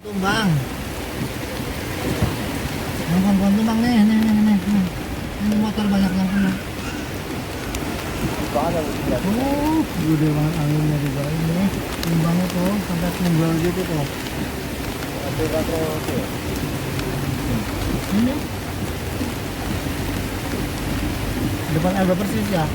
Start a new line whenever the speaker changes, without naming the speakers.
Tumbang. Yang tumbang nih. Ini motor banyak yang kena. Gede banget anginnya juga ini. Tumbangnya tuh sampai tunggal gitu tuh. Ini. Depan ada persis ya.